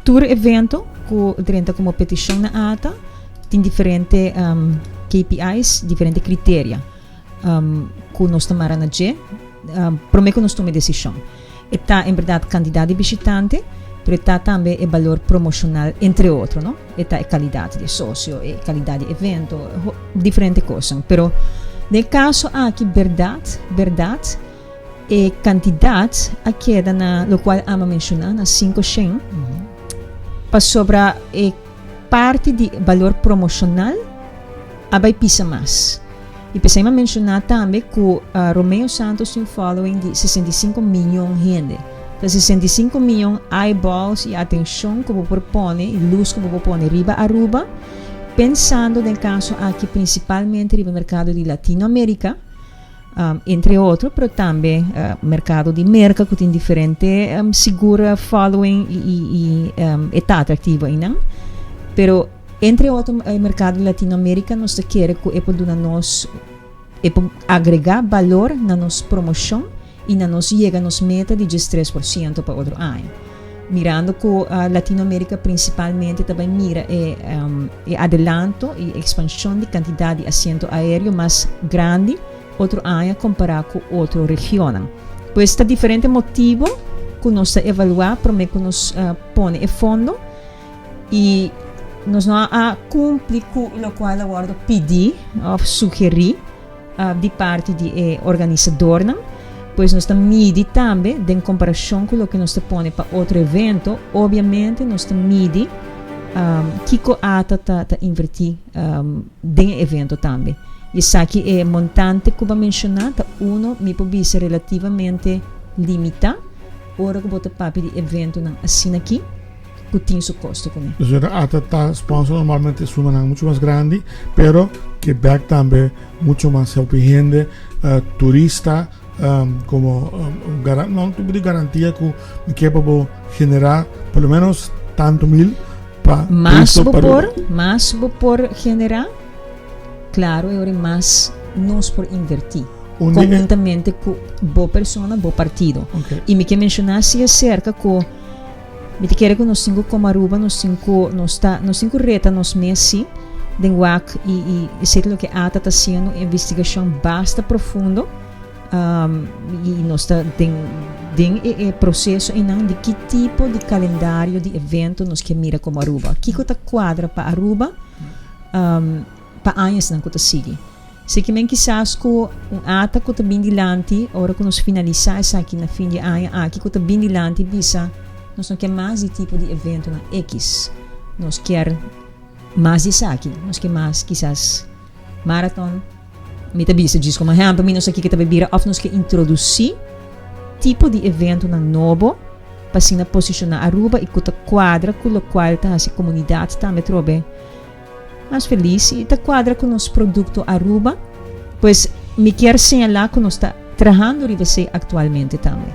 Tour evento que durante como petição na ata tem diferente KPIs, diferente critéria que nós tomamos na G, para que nós tomamos decisão. Está, em verdade, candidato e visitante, mas está também o valor promocional, entre outros, não? Está a qualidade de sócio, a qualidade de evento, diferentes coisas. Mas, no caso aqui, verdade, e candidato a queda na lo qual ama mencionar na 500 para sobre a parte de valor promocional vai pisa mais. E precisamos mencionar também que Romeo Santos tem um following de 65 milhões de gente. Então, 65 milhões de eyeballs e atenção que você propõe, e luz que você propõe riba a Aruba, pensando no caso aqui principalmente no mercado de Latinoamérica, entre outros, mas também mercado de merca que tem diferente segura following e está atrativo ainda. Pero entre outros mercado de Latinoamérica nós queremos que nós agregar valor na nossa promoção e na nós chega nos meta de 13% para outro ano. Mirando que a Latinoamérica principalmente também mira adelanto e expansão de quantidade de assento aéreo mais grande outro ano comparado com outra região. Pois está diferente motivo que nós evaluar para que nós põe em fundo e nós não cumprir com o qual eu pedi ou sugerir de parte do organizador, pois nós medimos também em comparação com o que nós põe para outro evento, obviamente nós medimos que a ata está invertir no evento também. E aqui é montante que eu mencionar, uno me pode ser relativamente limitado, ora que eu vou papi de evento assim aqui, que tem seu custo com ele. Então, a ata sponsor normalmente suma muito mais grande, pero que back também muito mais help gente, turista, como não tipo de garantia que me capaz generar pelo menos tanto mil para mais vou por generar. Claro, é mais nós por invertir. Conjuntamente com boa pessoa, bom partido. Okay. E me quer mencionar se é cerca que me quer que nós cinco como Aruba, nós cinco reta nos meses de WAC e sei que a ata está sendo investigação bastante profunda e nós está tem processo de que tipo de calendário de evento nós que mira como Aruba. Que está quadra para Aruba? Para anos não que sigue. Se que men quizás ko ata ko bem dilante, ora que nós finalizar isso aqui na fim de ano, aqui ko bem dilante bisa, nós não quer mais de tipo de evento na X. Nós quer mais disso aqui, nós quer mais quizás marathon. Me bisa diz como exemplo, nós aqui que tá bebira, of nós quer introduzir tipo de evento na novo, para se posicionar Aruba e que quadra com o qual tá a comunidade também trobe mais feliz e está quadra com o nosso produto Aruba, pois me quer señalar que nós está trabalhando e atualmente também.